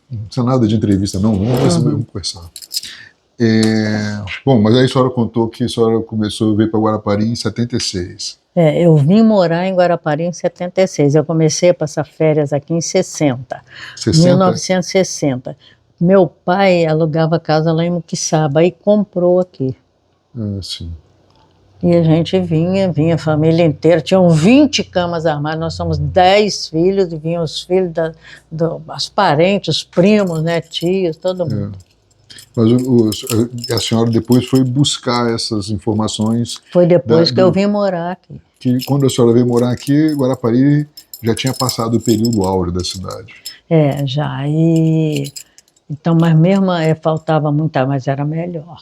Não precisa nada de entrevista, não. Vamos conversar. Bom, mas aí a senhora contou que a senhora começou a vir para Guarapari em 76. Eu vim morar em Guarapari em 76. Eu comecei a passar férias aqui em 60. 1960. Meu pai alugava casa lá em Muquiçaba e comprou aqui. Sim. E a gente vinha a família inteira. Tinham 20 camas armadas, nós somos 10 filhos, e vinham os filhos, os parentes, os primos, né, tios, todo mundo. Mas a senhora depois foi buscar essas informações? Foi depois que eu vim morar aqui. Que quando a senhora veio morar aqui, Guarapari já tinha passado o período áureo da cidade. Já. Então, mas mesmo faltava muita, mas era melhor.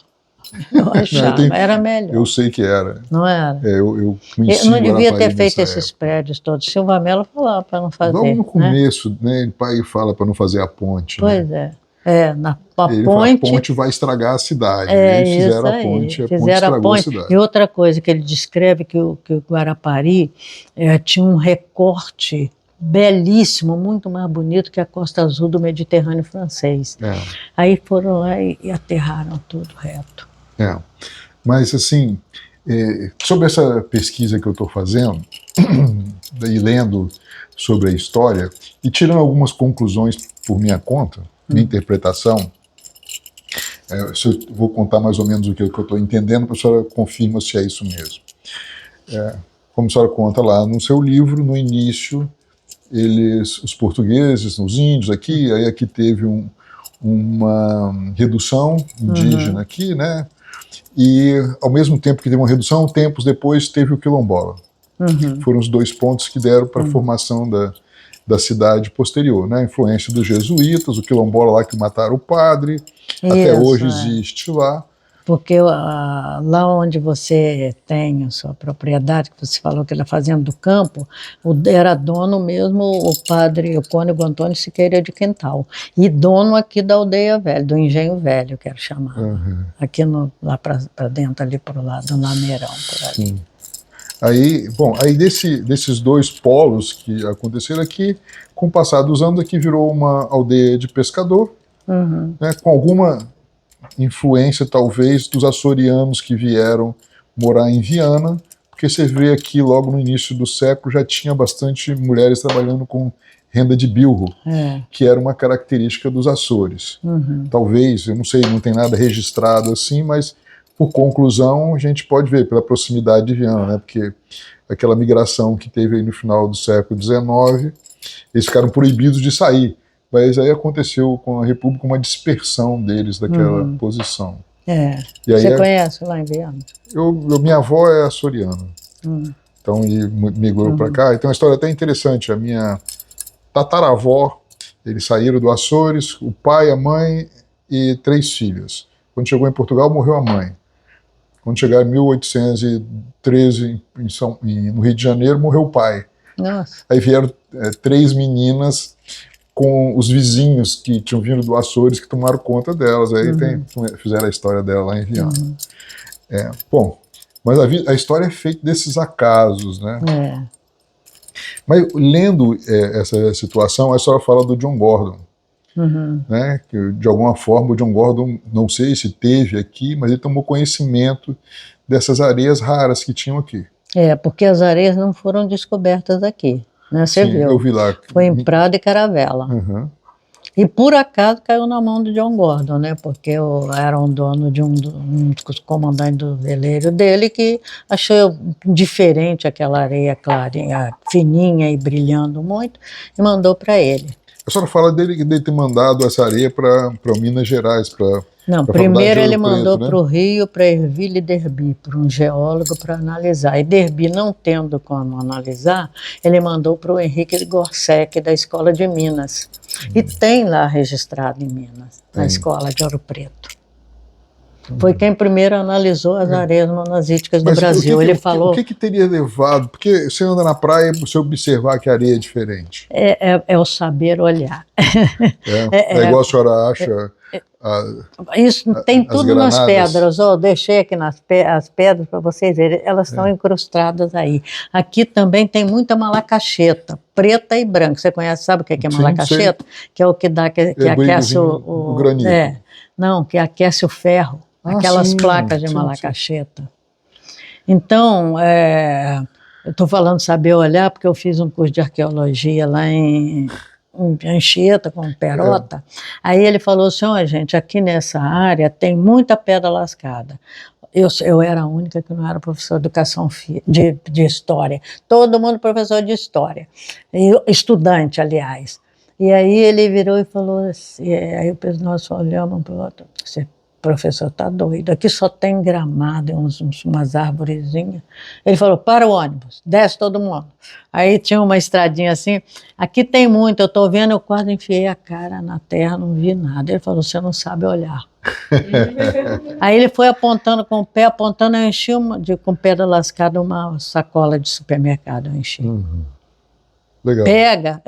Eu achava, era melhor. Eu sei que era. Não era? Eu não devia ter feito esses prédios todos. Silva Mello falava para não fazer. Logo no começo, né, o pai fala para não fazer a ponte. Pois né? A ponte vai estragar a cidade. Eles fizeram a ponte estragou a cidade. E outra coisa que ele descreve, que o Guarapari tinha um recorte belíssimo, muito mais bonito que a costa azul do Mediterrâneo francês. Aí foram lá e aterraram tudo reto. Mas assim, sobre essa pesquisa que eu estou fazendo, e lendo sobre a história, e tirando algumas conclusões por minha conta, minha interpretação, eu vou contar mais ou menos o que eu estou entendendo, para a senhora confirma se é isso mesmo. Como a senhora conta lá no seu livro, no início, os portugueses, os índios aqui, aí aqui teve uma redução indígena aqui, né? E ao mesmo tempo que teve uma redução, tempos depois teve o quilombola. Foram os dois pontos que deram para a formação da cidade posterior, né? A influência dos jesuítas, o quilombola lá que mataram o padre, até hoje existe lá. Porque lá onde você tem a sua propriedade, que você falou que era fazenda do campo, era dono mesmo o padre Cônego Antônio Siqueira de Quintal. E dono aqui da Aldeia Velha, do Engenho Velho, que era chamado. Aqui lá para dentro, ali para o lado do Lameirão, por ali. Sim. Aí desses dois polos que aconteceram aqui, com o passar dos anos, aqui virou uma aldeia de pescador, né, com alguma influência, talvez, dos açorianos que vieram morar em Viana, porque você vê aqui, logo no início do século, já tinha bastante mulheres trabalhando com renda de bilro, que era uma característica dos Açores. Talvez, eu não sei, não tem nada registrado assim, mas por conclusão a gente pode ver pela proximidade de Viana, né, porque aquela migração que teve aí no final do século XIX, eles ficaram proibidos de sair. Mas aí aconteceu com a República uma dispersão deles daquela posição. E aí você conhece lá em Viana? Minha avó é açoriana, então migrou para cá. Então a história é até interessante. A minha tataravó, eles saíram do Açores, o pai, a mãe e 3 filhas. Quando chegou em Portugal, morreu a mãe. Quando chegaram em 1813, no Rio de Janeiro, morreu o pai. Nossa. Aí vieram 3 meninas com os vizinhos que tinham vindo do Açores, que tomaram conta delas. Aí fizeram a história dela lá em Viana. Bom, mas a história é feita desses acasos, né? Mas lendo essa situação, a história fala do John Gordon. Né? Que, de alguma forma, o John Gordon, não sei se teve aqui, mas ele tomou conhecimento dessas areias raras que tinham aqui. Porque as areias não foram descobertas aqui. Né? Você viu? Eu vi lá. Foi em Prado e Caravela. E por acaso caiu na mão do John Gordon, né? Porque era um dono de um dos comandantes do veleiro dele que achou diferente aquela areia clarinha, fininha e brilhando muito, e mandou para ele. A senhora fala dele ter mandado essa areia para Minas Gerais, Não, primeiro ele mandou para o Rio, para Herville Derby, para um geólogo para analisar. E Derby, não tendo como analisar, ele mandou para o Henrique Gorsec, da Escola de Minas. E tem lá registrado em Minas, na Escola de Ouro Preto. Foi quem primeiro analisou as areias monazíticas do Brasil. Ele falou... O que teria levado? Porque você anda na praia e você observar que a areia é diferente. É o saber olhar. É igual a senhora acha Isso tem tudo nas granadas. pedras. Eu deixei aqui as pedras para vocês verem. Elas estão incrustadas aí. Aqui também tem muita malacaxeta, preta e branca. Você conhece, sabe o que é malacaxeta? Que é o que dá, que aquece o granito. Não, que aquece o ferro. Aquelas placas de malacaxeta. Então, eu estou falando saber olhar, porque eu fiz um curso de arqueologia lá em Anchieta, com Perota. Aí ele falou assim, gente, aqui nessa área tem muita pedra lascada. Eu era a única que não era professor de educação de história. Todo mundo professor de história. Estudante, aliás. E aí ele virou e falou assim, aí nós olhamos para o outro, esse professor está doido, aqui só tem gramado, umas arvorezinhas. Ele falou, para o ônibus, desce todo mundo. Aí tinha uma estradinha assim, aqui tem muito, eu estou vendo, eu quase enfiei a cara na terra, não vi nada. Ele falou, você não sabe olhar. Aí ele foi apontando com o pé, apontando, eu enchi com pedra lascada uma sacola de supermercado, eu enchi. Legal. Pega,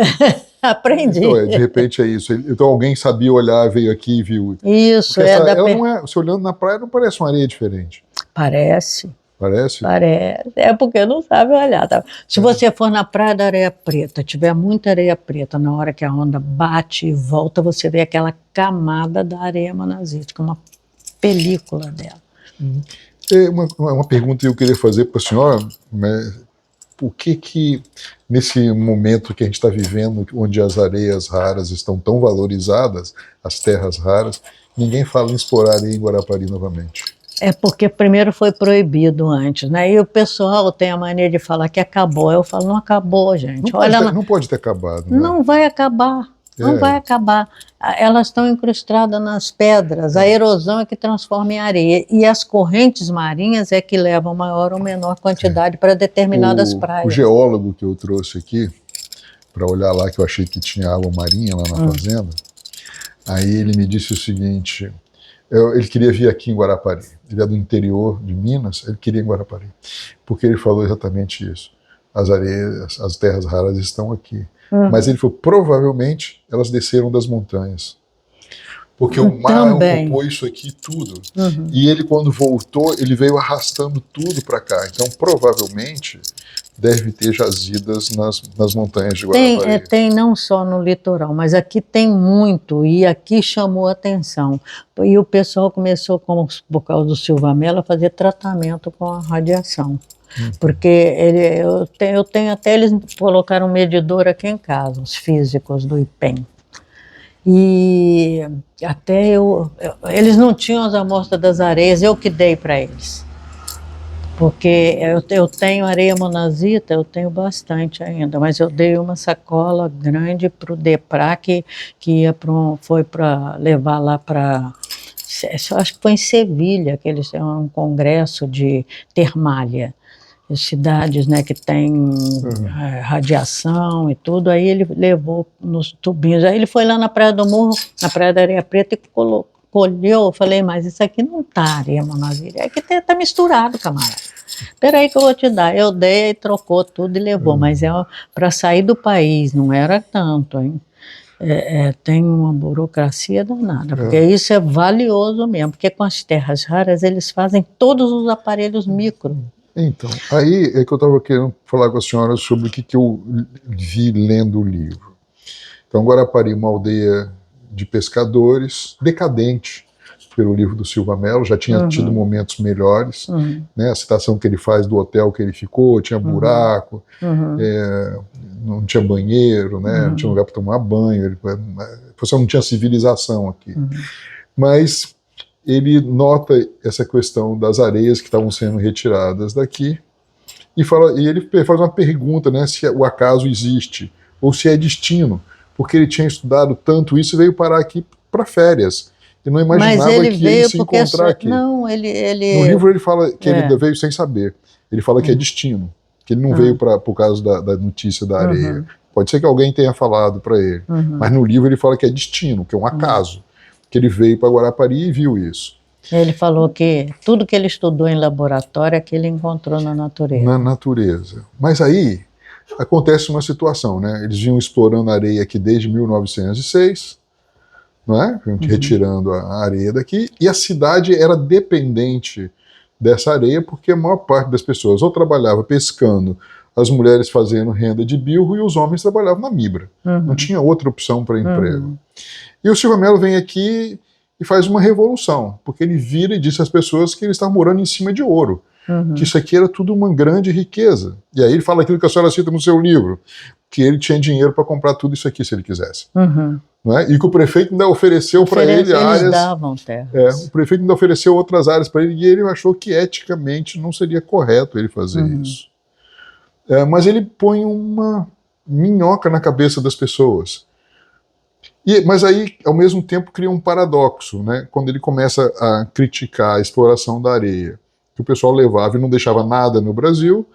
aprendi. Então, de repente é isso. Então alguém sabia olhar, veio aqui e viu. Isso, ela não é, você olhando na praia não parece uma areia diferente. Parece. Parece? Parece. É porque não sabe olhar. Tá? Se você for na praia da areia preta, tiver muita areia preta, na hora que a onda bate e volta, você vê aquela camada da areia monazítica, uma película dela. Uma pergunta que eu queria fazer para a senhora, por que nesse momento que a gente está vivendo, onde as areias raras estão tão valorizadas, as terras raras, ninguém fala em explorar areia em Guarapari novamente? É porque primeiro foi proibido antes, né? E o pessoal tem a mania de falar que acabou. Eu falo, não acabou, gente. Não pode ter acabado, né? Não vai acabar. Não vai acabar. Elas estão incrustadas nas pedras. A erosão é que transforma em areia. E as correntes marinhas é que levam maior ou menor quantidade para determinadas praias. O geólogo que eu trouxe aqui, para olhar lá, que eu achei que tinha água marinha lá na fazenda, aí ele me disse o seguinte, ele queria vir aqui em Guarapari. Ele é do interior de Minas, ele queria ir em Guarapari. Porque ele falou exatamente isso. As areias, as terras raras estão aqui. Mas ele falou, provavelmente elas desceram das montanhas. Porque o mar ocupou isso aqui tudo. E ele, quando voltou, ele veio arrastando tudo para cá. Então, provavelmente, deve ter jazidas nas montanhas de Guarapari. Tem não só no litoral, mas aqui tem muito. E aqui chamou a atenção. E o pessoal começou, por causa do Silva Mello, a fazer tratamento com a radiação. Porque eu tenho até, eles colocaram um medidor aqui em casa, os físicos do IPEM. E até eles não tinham as amostras das areias, eu que dei para eles. Porque eu tenho areia monazita, eu tenho bastante ainda, mas eu dei uma sacola grande para o DEPRA, que foi para levar lá para... Eu acho que foi em Sevilha, que eles têm um congresso de termália. Cidades, né, que tem radiação e tudo, aí ele levou nos tubinhos, aí ele foi lá na Praia do Morro, na Praia da Areia Preta e colheu, eu falei, mas isso aqui não tá areia monazítica, é que tá misturado, camarada. Espera aí que eu vou te dar. Eu dei, trocou tudo e levou, mas para sair do país, não era tanto, hein? Tem uma burocracia danada, porque isso é valioso mesmo, porque com as terras raras eles fazem todos os aparelhos micro. Então, aí é que eu estava querendo falar com a senhora sobre o que eu vi lendo o livro. Então, Guarapari, uma aldeia de pescadores, decadente pelo livro do Silva Mello, já tinha tido momentos melhores, né? A citação que ele faz do hotel que ele ficou, tinha buraco, não tinha banheiro, né? Não tinha lugar para tomar banho, você não tinha civilização aqui. Mas ele nota essa questão das areias que estavam sendo retiradas daqui e ele faz uma pergunta, né, se o acaso existe ou se é destino, porque ele tinha estudado tanto isso e veio parar aqui para férias e não imaginava que ele se encontrar aqui. Não, No livro ele fala que ele veio sem saber, ele fala que é destino, que ele não veio por causa da notícia da areia. Pode ser que alguém tenha falado para ele, mas no livro ele fala que é destino, que é um acaso. Que ele veio para Guarapari e viu isso. Ele falou que tudo que ele estudou em laboratório é que ele encontrou na natureza. Na natureza. Mas aí acontece uma situação, né? Eles vinham explorando a areia aqui desde 1906, não é? Retirando a areia daqui, e a cidade era dependente dessa areia, porque a maior parte das pessoas ou trabalhava pescando, as mulheres fazendo renda de bilro e os homens trabalhavam na Mibra. Não tinha outra opção para emprego. E o Silva Mello vem aqui e faz uma revolução, porque ele vira e diz às pessoas que ele está morando em cima de ouro, que isso aqui era tudo uma grande riqueza. E aí ele fala aquilo que a senhora cita no seu livro, que ele tinha dinheiro para comprar tudo isso aqui se ele quisesse. Não é? E que o prefeito ainda ofereceu para ele áreas... Eles davam terras. O prefeito ainda ofereceu outras áreas para ele, e ele achou que eticamente não seria correto ele fazer isso. Mas ele põe uma minhoca na cabeça das pessoas. Mas aí, ao mesmo tempo, cria um paradoxo, né? Quando ele começa a criticar a exploração da areia, que o pessoal levava e não deixava nada no Brasil,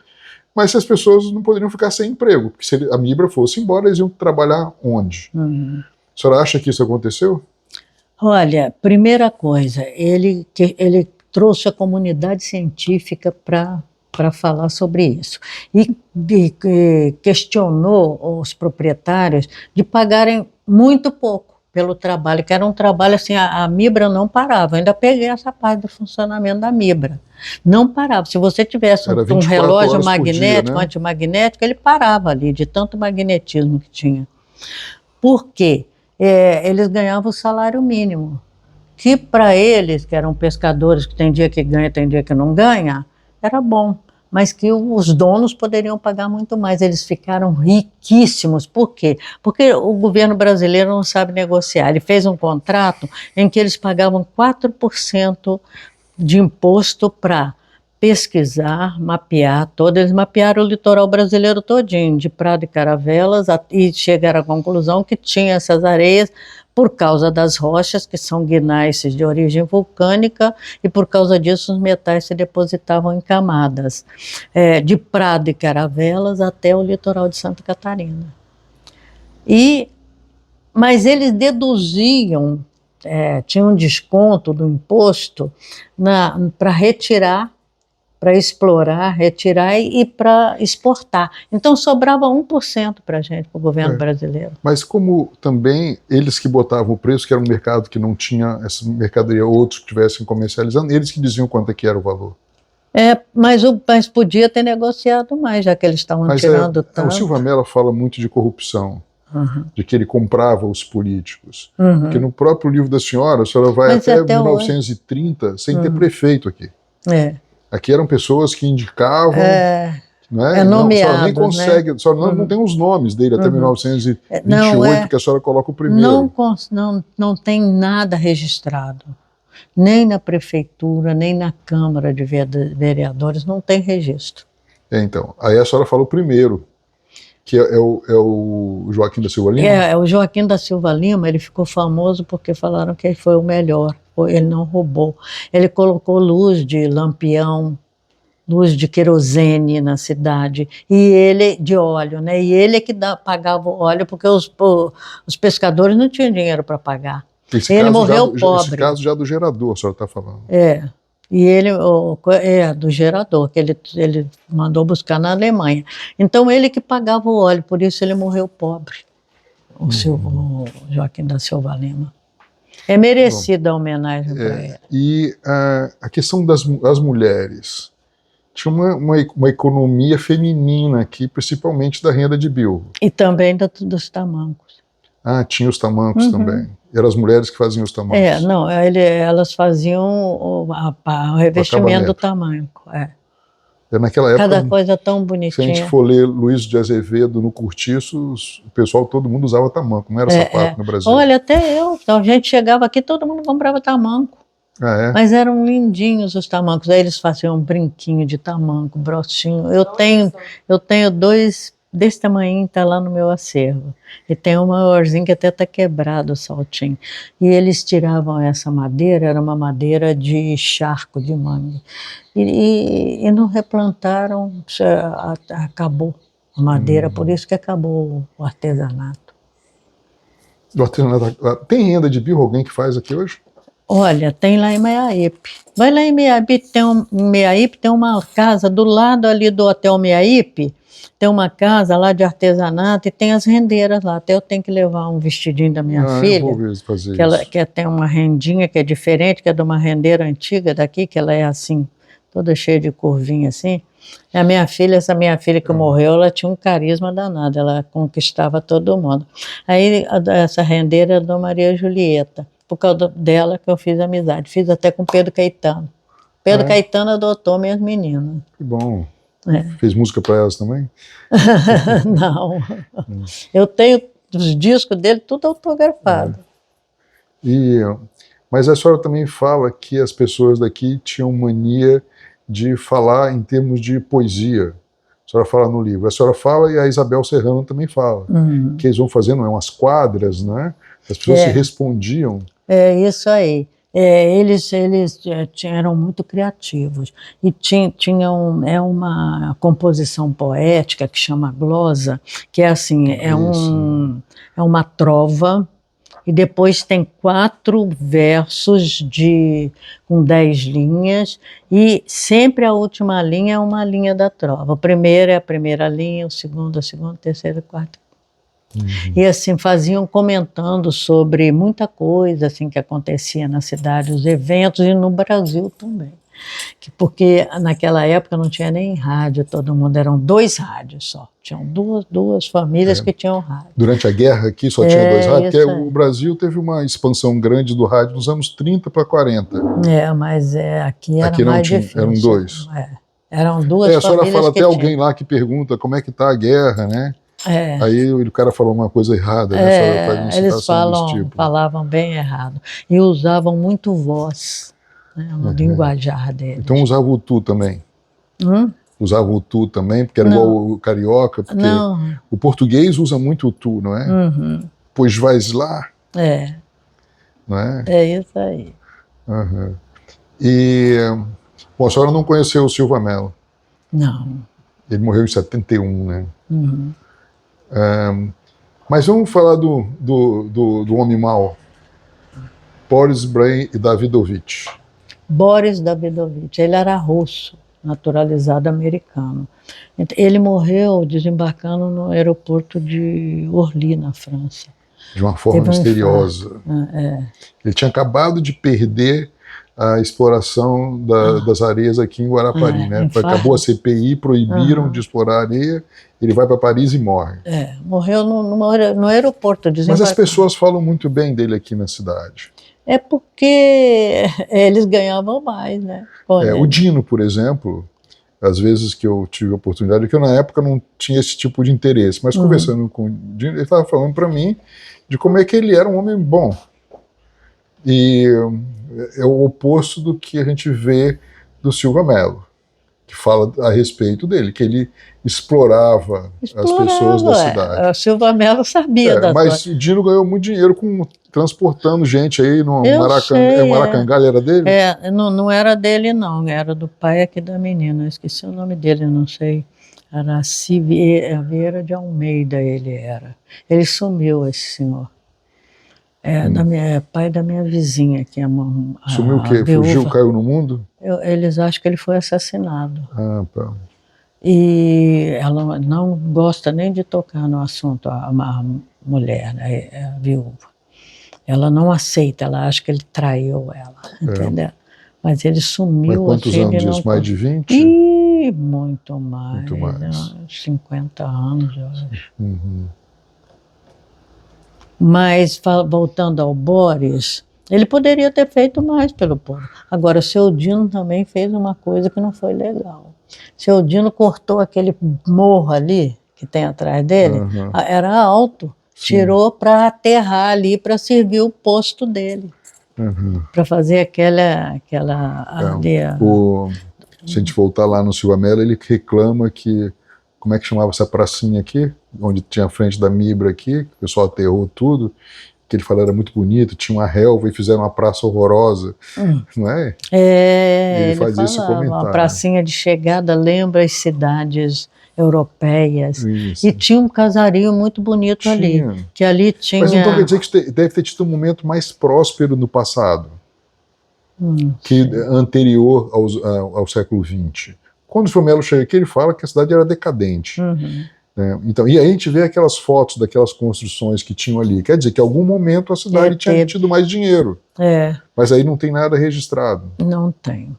mas se as pessoas não poderiam ficar sem emprego, porque se a Mibra fosse embora, eles iam trabalhar onde? A senhora acha que isso aconteceu? Olha, primeira coisa, ele trouxe a comunidade científica para falar sobre isso. E questionou os proprietários de pagarem muito pouco pelo trabalho, que era um trabalho assim, a Mibra não parava. Eu ainda peguei essa parte do funcionamento da Mibra. Não parava. Se você tivesse um relógio magnético, dia, né? Antimagnético, ele parava ali, de tanto magnetismo que tinha. Por quê? Eles ganhavam o salário mínimo, que para eles, que eram pescadores, que tem dia que ganha, tem dia que não ganha, era bom, mas que os donos poderiam pagar muito mais. Eles ficaram riquíssimos. Por quê? Porque o governo brasileiro não sabe negociar. Ele fez um contrato em que eles pagavam 4% de imposto para pesquisar, mapear todo. Eles mapearam o litoral brasileiro todinho, de Prado e Caravelas, e chegaram à conclusão que tinha essas areias por causa das rochas, que são gnáisses de origem vulcânica, e por causa disso os metais se depositavam em camadas, de Prado e Caravelas até o litoral de Santa Catarina. Mas eles deduziam, tinha um desconto do imposto para retirar, para explorar, retirar e para exportar. Então sobrava 1% para a gente, para o governo brasileiro. Mas como também eles que botavam o preço, que era um mercado que não tinha essa mercadoria, outros que estivessem comercializando, eles que diziam quanto é que era o valor. Mas podia ter negociado mais, já que eles estavam tirando tanto. O Silva Mello fala muito de corrupção, de que ele comprava os políticos. Porque no próprio livro da senhora, a senhora vai até 1930 sem ter prefeito aqui. Aqui eram pessoas que indicavam, né? Nomeados, a senhora nem consegue, a senhora não tem os nomes dele até 1928, que a senhora coloca o primeiro. Não tem nada registrado, nem na prefeitura, nem na Câmara de Vereadores, não tem registro. Então, aí a senhora fala o primeiro, que é o Joaquim da Silva Lima? O Joaquim da Silva Lima, ele ficou famoso porque falaram que ele foi o melhor. Ele não roubou. Ele colocou luz de lampião, luz de querosene na cidade, e ele de óleo, né? E ele é que pagava o óleo, porque os pescadores não tinham dinheiro para pagar. Ele morreu pobre. Esse caso já do gerador, a senhora está falando. E ele, do gerador, que ele mandou buscar na Alemanha. Então ele que pagava o óleo, por isso ele morreu pobre, o Joaquim da Silva Lima. É merecida a homenagem para ele. E a questão das mulheres. Tinha uma economia feminina aqui, principalmente da renda de bilro. E também dos tamancos. Tinha os tamancos também. Eram as mulheres que faziam os tamancos. Elas faziam o revestimento do tamanco. Naquela época, cada coisa tão bonitinha. Se a gente for ler Luiz de Azevedo no Cortiço, o pessoal, todo mundo usava tamanco, não era sapato no Brasil. Olha, até eu. Então a gente chegava aqui, todo mundo comprava tamanco. Mas eram lindinhos os tamancos. Aí eles faziam um brinquinho de tamanco, brotinho. Eu tenho 2 desse tamanho, está lá no meu acervo. E tem um maiorzinho que até está quebrado o saltinho. E eles tiravam essa madeira, era uma madeira de charco de mangue. E não replantaram, acabou a madeira, por isso que acabou o artesanato. Tem renda de bilro alguém que faz aqui hoje? Olha, tem lá em Meaípe. Vai lá em Meaípe, tem uma casa do lado ali do Hotel Meaípe, tem uma casa lá de artesanato e tem as rendeiras lá. Até eu tenho que levar um vestidinho da minha filha, eu vou fazer que ela isso. que tem uma rendinha que é diferente, que é de uma rendeira antiga daqui, que ela é assim, toda cheia de curvinha assim. A minha filha, essa minha filha que morreu, ela tinha um carisma danado, ela conquistava todo mundo. Aí essa rendeira é da Maria Julieta, por causa dela que eu fiz amizade. Fiz até com Pedro Caetano. Pedro Caetano adotou minhas meninas. Que bom. Fez música para elas também? Não. Eu tenho os discos dele tudo autografado. Mas a senhora também fala que as pessoas daqui tinham mania de falar em termos de poesia. A senhora fala no livro. A senhora fala e a Isabel Serrano também fala. Que eles vão fazendo umas quadras, né? As pessoas se respondiam. É isso aí. Eles eram muito criativos. E tinham uma composição poética que chama glosa, que é assim, é uma trova, e depois tem 4 versos com 10 linhas, e sempre a última linha é uma linha da trova. O primeiro é a primeira linha, o segundo, a segunda, a terceira, a quarta. E assim, faziam comentando sobre muita coisa assim, que acontecia na cidade, os eventos, e no Brasil também. Porque naquela época não tinha nem rádio, todo mundo, eram 2 rádios só. Tinham duas famílias que tinham rádio. Durante a guerra aqui só tinha 2 rádios, porque o Brasil teve uma expansão grande do rádio nos anos 30 para 40. Mas aqui era aqui mais tinha, difícil. Eram 2. Eram 2 famílias. A senhora fala até alguém lá que pergunta como é que está a guerra, né? Aí o cara falou uma coisa errada, né? Eles falavam bem errado. E usavam muito voz, né, no linguajar deles. Então usava o tu também? Usava o tu também, porque era igual o carioca, porque o português usa muito o tu, não é? Pois vais lá. Não é? É isso aí. E bom, a senhora não conheceu o Silva Mello? Não. Ele morreu em 71, né? Mas vamos falar do homem mau, Boris Brain e Davidovich. Boris Davidovich, ele era russo, naturalizado americano. Ele morreu desembarcando no aeroporto de Orly, na França. De uma forma misteriosa. Ele tinha acabado de perder a exploração das areias aqui em Guarapari, né? Acabou a CPI, proibiram de explorar a areia, ele vai para Paris e morre. Morreu no aeroporto, Mas as pessoas falam muito bem dele aqui na cidade. É porque eles ganhavam mais, né? O Dino, por exemplo, às vezes que eu tive a oportunidade, que eu na época não tinha esse tipo de interesse, mas conversando com o Dino, ele estava falando para mim de como é que ele era um homem bom. E é o oposto do que a gente vê do Silva Mello, que fala a respeito dele, que ele explorava as pessoas da cidade. O Silva Mello sabia mas o Dino ganhou muito dinheiro transportando gente aí no Maracangalho, era dele? Não era dele não, era do pai aqui da menina, eu esqueci o nome dele, não sei. Era Vieira de Almeida ele era. Ele sumiu, esse senhor. Pai da minha vizinha, que é sumiu o quê? Fugiu, caiu no mundo? Eles acham que ele foi assassinado. Tá. E ela não gosta nem de tocar no assunto, a mulher, a viúva. Ela não aceita, ela acha que ele traiu ela, entendeu? Mas ele sumiu. Mas quantos anos disso? Mais de 20? Muito mais. Muito mais. 50 anos, eu acho. Mas, voltando ao Boris, ele poderia ter feito mais pelo povo. Agora, o seu Dino também fez uma coisa que não foi legal. O seu Dino cortou aquele morro ali, que tem atrás dele, era alto, tirou para aterrar ali, para servir o posto dele. Para fazer aquela se a gente voltar lá no Silva Mello, ele reclama que, como é que chamava essa pracinha aqui, onde tinha a frente da Mibra aqui, que o pessoal aterrou tudo, que ele falou era muito bonito, tinha uma relva e fizeram uma praça horrorosa, não é? Ele faz esse comentário. Uma pracinha de chegada lembra as cidades europeias. Isso. E tinha um casario muito bonito ali. Que ali tinha... Mas então quer dizer que deve ter tido um momento mais próspero no passado, que anterior ao século XX. Quando o Silvio Melo chega aqui, ele fala que a cidade era decadente. Uhum. Né? Então, e aí a gente vê aquelas fotos daquelas construções que tinham ali. Quer dizer que em algum momento a cidade tinha tido mais dinheiro. Mas aí não tem nada registrado. Não tem.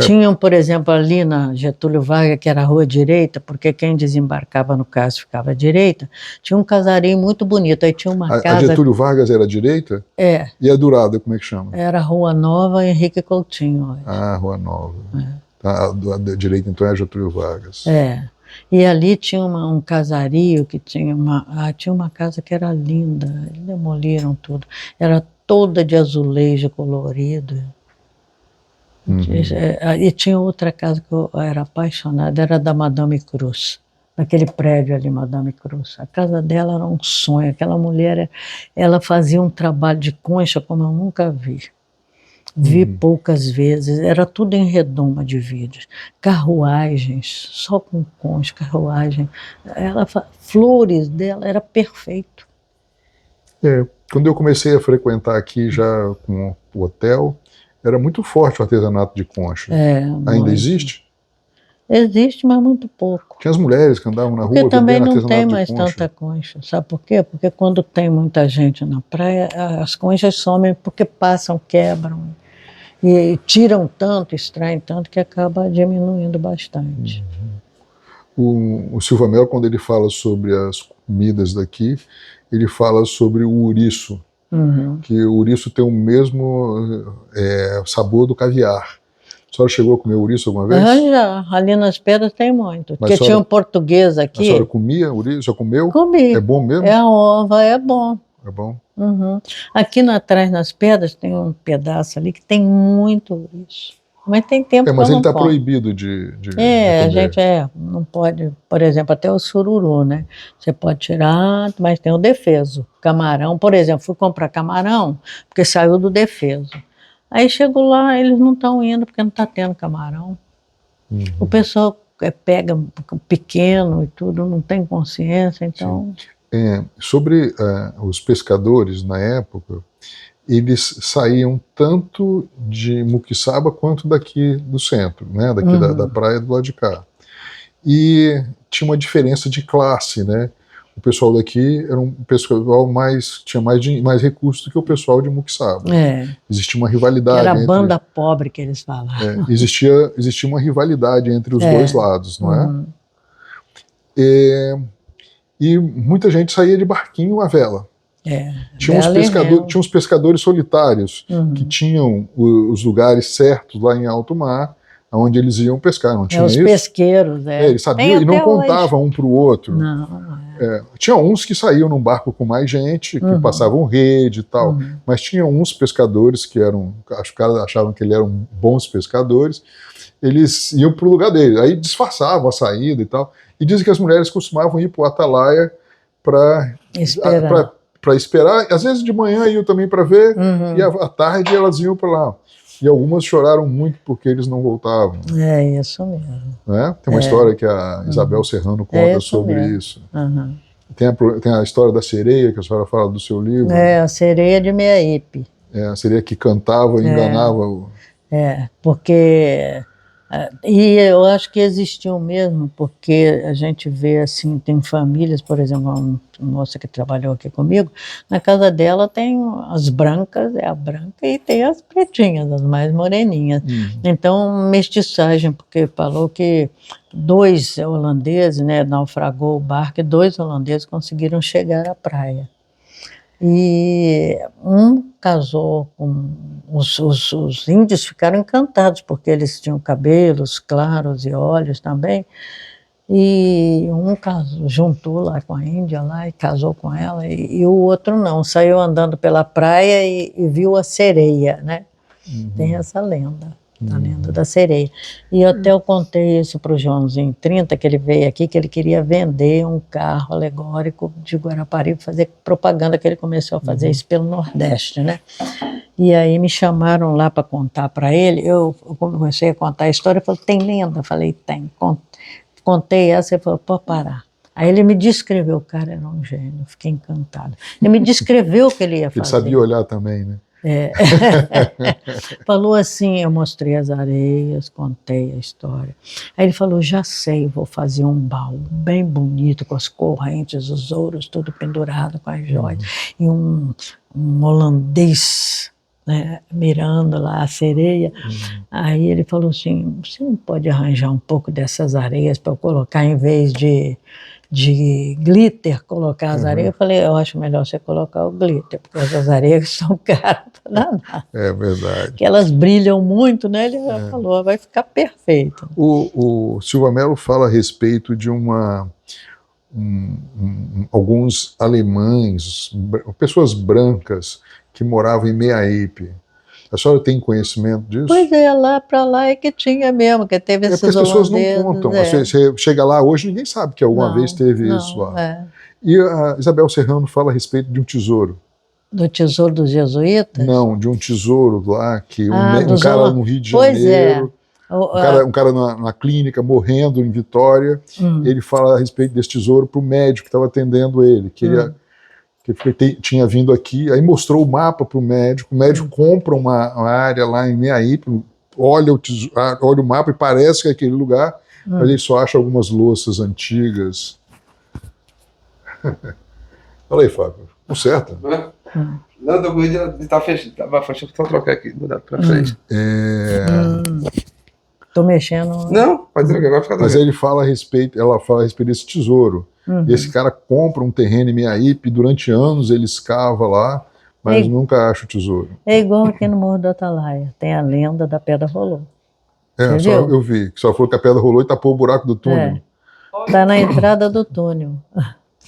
Tinham, por exemplo, ali na Getúlio Vargas, que era a rua direita, porque quem desembarcava no Cais ficava à direita, tinha um casarinho muito bonito. Aí tinha uma casa... A Getúlio Vargas era à direita? E a Dourada, como é que chama? Era Rua Nova Henrique Coutinho. Ah, Rua Nova. A direita, então, é a Getúlio Vargas. E ali tinha um casario que tinha uma casa que era linda. Eles demoliram tudo. Era toda de azulejo colorido. E tinha outra casa que eu era apaixonada, era da Madame Cruz, naquele prédio ali, Madame Cruz. A casa dela era um sonho, aquela mulher, ela fazia um trabalho de concha como eu nunca vi. Vi poucas vezes, era tudo em redoma de vidros, carruagens, só com concha, carruagem. Flores dela, era perfeito. Quando eu comecei a frequentar aqui já com o hotel, era muito forte o artesanato de concha. Ainda existe? Existe, mas muito pouco. Tinha as mulheres que andavam na rua vendendo artesanato de concha. Porque também não tem mais tanta concha. Sabe por quê? Porque quando tem muita gente na praia, as conchas somem porque passam, quebram. E tiram tanto, extraem tanto, que acaba diminuindo bastante. O Silvio Melo, quando ele fala sobre as comidas daqui, ele fala sobre o ouriço. Que o ouriço tem o mesmo sabor do caviar. A senhora chegou a comer ouriço alguma vez? Já, ali nas pedras tem muito. Porque tinha um português aqui. A senhora comia ouriço? Já comeu? Comi. É bom mesmo? A ova é bom. É bom? Aqui atrás nas pedras tem um pedaço ali que tem muito ouriço. Mas tem tempo que mas ele está come. proibido de a gente não pode, por exemplo, até o sururu, né? Você pode tirar, mas tem o defeso. Camarão, por exemplo, fui comprar camarão, porque saiu do defeso. Aí chego lá, eles não estão indo, porque não está tendo camarão. O pessoal pega pequeno e tudo, não tem consciência, então... Sobre os pescadores na época, eles saíam tanto de Muquiçaba quanto daqui do centro, né? Daqui da praia do lado de cá. E tinha uma diferença de classe, né? O pessoal daqui era um pessoal tinha mais recursos do que o pessoal de Muquiçaba. Existia uma rivalidade. Era a banda pobre que eles falavam. Existia uma rivalidade entre os dois lados, não é? E muita gente saía de barquinho à vela. Tinha uns pescadores solitários que tinham os lugares certos lá em alto mar, onde eles iam pescar, não tinha os isso? pesqueiros, eles sabiam e não contavam um para o outro. Não. Tinha uns que saíam num barco com mais gente, que passavam rede e tal, mas tinha uns pescadores que os caras achavam que eles eram bons pescadores, eles iam para o lugar deles, aí disfarçavam a saída e tal, e dizem que as mulheres costumavam ir para o Atalaia para esperar, às vezes de manhã iam também para ver, e à tarde elas iam para lá. E algumas choraram muito porque eles não voltavam. É isso mesmo. Né? Tem uma história que a Isabel Serrano conta sobre isso. Tem a história da sereia, que a senhora fala do seu livro. A sereia de Meiaípe. A sereia que cantava e enganava. Porque... E eu acho que existiu mesmo, porque a gente vê assim, tem famílias, por exemplo, uma moça que trabalhou aqui comigo, na casa dela tem as brancas, a branca, e tem as pretinhas, as mais moreninhas. Então, mestiçagem, porque falou que 2 holandeses, né, naufragou o barco, e 2 holandeses conseguiram chegar à praia. E um casou com... Os índios ficaram encantados, porque eles tinham cabelos claros e olhos também. E um juntou lá com a índia lá, e casou com ela, e o outro não. Saiu andando pela praia e viu a sereia, né? Tem essa lenda. A lenda da sereia. E eu contei isso para o Joãozinho 30, que ele veio aqui, que ele queria vender um carro alegórico de Guarapari, fazer propaganda, que ele começou a fazer isso pelo Nordeste, né? E aí me chamaram lá para contar para ele, eu comecei a contar a história, ele falou, tem lenda? Eu falei, tem. Contei essa, ele falou, pode parar. Aí ele me descreveu, o cara era um gênio, fiquei encantado. Ele me descreveu o que ele ia fazer. Ele sabia olhar também, né? Falou assim, eu mostrei as areias, contei a história. Aí ele falou, já sei, vou fazer um baú bem bonito, com as correntes, os ouros, tudo pendurado com as joias. E um holandês, né, mirando lá a sereia. Aí ele falou assim, você não pode arranjar um pouco dessas areias para eu colocar, em vez de glitter, colocar as areias? Eu falei, eu acho melhor você colocar o glitter, porque essas areias são caras para danar. É verdade. Que elas brilham muito, né? Ele falou, vai ficar perfeito. O Silva Mello fala a respeito de alguns alemães, pessoas brancas que moravam em Meaípe. A senhora tem conhecimento disso? Pois é, lá para lá é que tinha mesmo, que teve esses holandeses. Porque as pessoas não contam. Você chega lá hoje, ninguém sabe que alguma vez teve isso lá. E a Isabel Serrano fala a respeito de um tesouro. Do tesouro dos jesuítas? Não, de um tesouro lá, que um cara no Rio de Janeiro, um cara na clínica morrendo em Vitória, ele fala a respeito desse tesouro para o médico que estava atendendo ele, que tinha vindo aqui, aí mostrou o mapa para o médico compra uma área lá em Meaípe, olha o mapa e parece que é aquele lugar, mas ele só acha algumas louças antigas. Fala aí, Fábio, conserta. Não, tô com medo de estar fechando, só trocar aqui, mudar para frente. Tô mexendo. Não, pode trocar, agora fica. Mas ela fala a respeito desse tesouro. E esse cara compra um terreno em Meaípe, durante anos ele escava lá, mas nunca acha o tesouro. É igual aqui no Morro do Atalaia, tem a lenda da Pedra Rolou. Eu vi, que só falou que a pedra rolou e tapou o buraco do túnel. Está na entrada do túnel.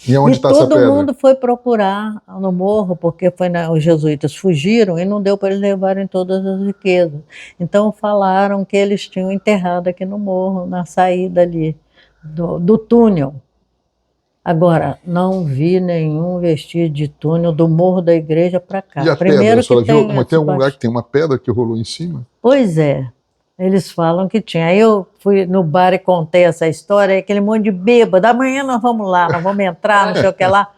E onde está essa pedra? Todo mundo foi procurar no morro, porque os jesuítas fugiram e não deu para eles levarem todas as riquezas. Então falaram que eles tinham enterrado aqui no morro, na saída ali do túnel. Agora, não vi nenhum vestígio de túnel do morro da igreja para cá. E a pedra? Tem algum lugar que tem uma pedra que rolou em cima? Pois é. Eles falam que tinha. Aí eu fui no bar e contei essa história, e aquele monte de bêbado, amanhã nós vamos lá, nós vamos entrar, não sei o que lá.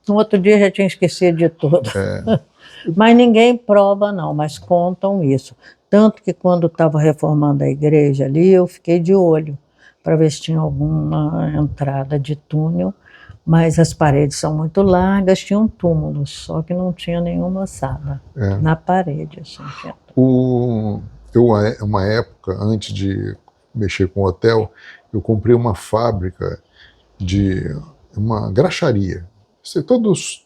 No outro dia já tinha esquecido de tudo. Mas ninguém prova não, mas contam isso. Tanto que quando estava reformando a igreja ali, eu fiquei de olho para ver se tinha alguma entrada de túnel, mas as paredes são muito largas, tinha um túmulo, só que não tinha nenhuma ossada na parede. Assim, uma época, antes de mexer com hotel, eu comprei uma fábrica de uma graxaria.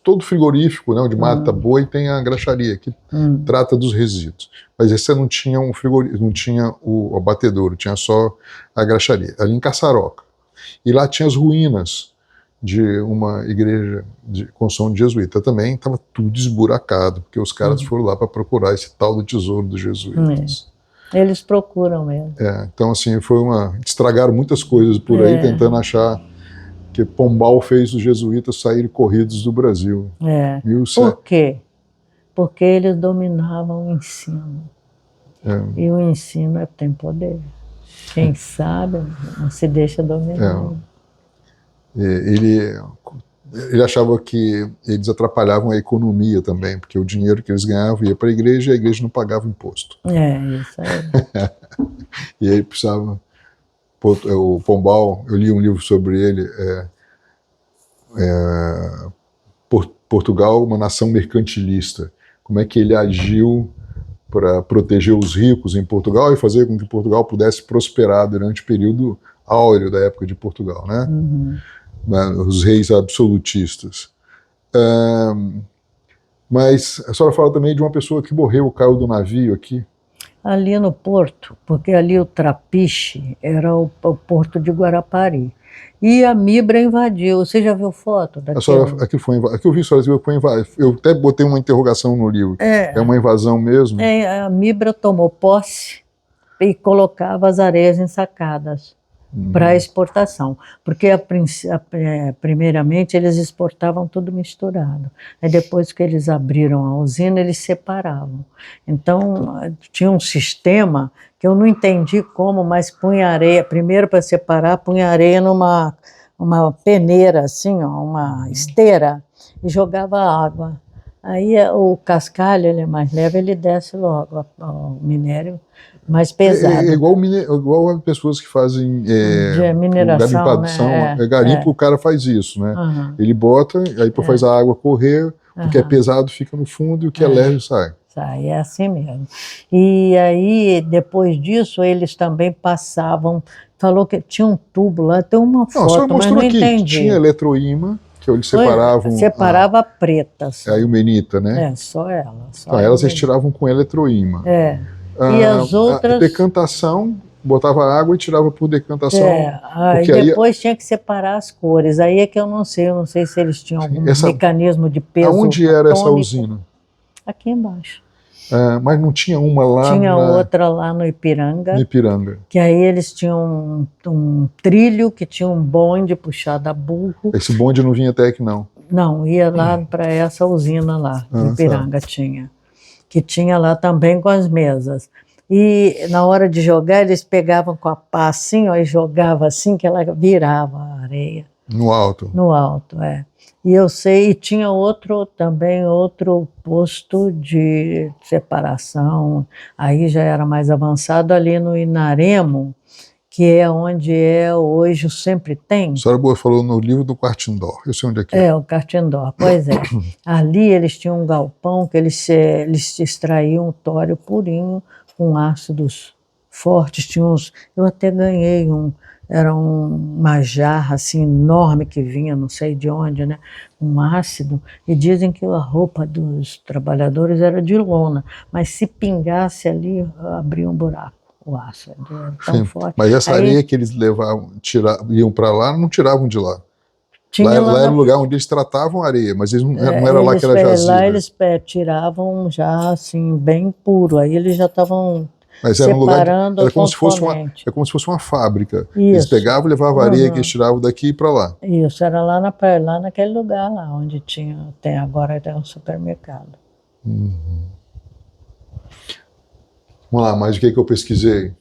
Todo frigorífico, né, onde mata boi tem a graxaria, que trata dos resíduos. Mas esse não tinha um frigorífico, não tinha o abatedouro, tinha só a graxaria, ali em Caçaroca. E lá tinha as ruínas de uma igreja de construção de jesuíta. Também estava tudo esburacado, porque os caras foram lá para procurar esse tal do tesouro dos jesuítas. Eles procuram mesmo. Então, assim, estragaram muitas coisas por aí, tentando achar que Pombal fez os jesuítas saírem corridos do Brasil. Por quê? Porque eles dominavam o ensino. E o ensino tem poder. Quem sabe não se deixa dominar. Ele achava que eles atrapalhavam a economia também, porque o dinheiro que eles ganhavam ia para a igreja e a igreja não pagava imposto. Isso aí. E aí precisava... O Pombal, eu li um livro sobre ele, Portugal, uma nação mercantilista. Como é que ele agiu para proteger os ricos em Portugal e fazer com que Portugal pudesse prosperar durante o período áureo da época de Portugal, né? Os reis absolutistas. Mas a senhora fala também de uma pessoa que morreu, caiu do navio aqui. Ali no porto, porque ali o Trapiche era o porto de Guarapari. E a Mibra invadiu. Você já viu foto daquilo? Aqui eu vi, foi invadido. Eu até botei uma interrogação no livro. É uma invasão mesmo? A Mibra tomou posse e colocava as areias ensacadas para exportação. Porque, primeiramente, eles exportavam tudo misturado. Aí, depois que eles abriram a usina, eles separavam. Então, tinha um sistema que eu não entendi como, mas punha areia, primeiro para separar, punha areia numa peneira, assim, uma esteira, e jogava água. Aí o cascalho, ele é mais leve, ele desce logo, o minério mais pesado. É igual as pessoas que fazem de mineração, né? garimpo, o cara faz isso, né? Uhum. Ele bota, aí depois faz a água correr, o que é pesado fica no fundo e o que é leve sai. Sai, é assim mesmo. E aí, depois disso, eles também passavam, falou que tinha um tubo lá, tem uma foto, só mas não aqui, entendi. Tinha eletroímã, que eles separavam... Separava a preta. Só. A ilmenita, né? Só ela. Então, elas vocês tiravam com eletroímã. E as outras... A decantação, botava água e tirava por decantação. Aí depois tinha que separar as cores. Aí é que eu não sei se eles tinham algum mecanismo de peso. Aonde era essa usina? Aqui embaixo. Mas não tinha uma lá? Tinha outra lá no Ipiranga. No Ipiranga. Que aí eles tinham um trilho que tinha um bonde puxado a burro. Esse bonde não vinha até aqui, não? Não, ia lá para essa usina lá, no Ipiranga tinha. Que tinha lá também com as mesas. E na hora de jogar, eles pegavam com a pá assim, ó, e jogavam assim, que ela virava a areia. No alto? No alto, E eu sei, e tinha também outro posto de separação, aí já era mais avançado, ali no Inaremo, que é onde hoje o Sempre Tem. A senhora Boa falou no livro do Quartindó, eu sei onde é que é. O Quartindó, pois é. Ali eles tinham um galpão que eles extraíam o tório purinho com ácidos fortes, eu até ganhei era uma jarra assim enorme que vinha, não sei de onde, né? Um ácido, e dizem que a roupa dos trabalhadores era de lona, mas se pingasse ali, abria um buraco, o ácido, era tão forte. Mas essa areia que eles iam para lá, não tiravam de lá. Lá era o lugar onde eles tratavam a areia, mas não era lá que era jazida. Lá eles tiravam já assim, bem puro, aí eles já estavam... Mas era um lugar, era como se fosse uma fábrica. Isso. Eles pegavam e levavam a areia que eles tiravam daqui para lá. Isso, era lá naquele lugar lá, onde agora tem um supermercado. Vamos lá, mais o que eu pesquisei?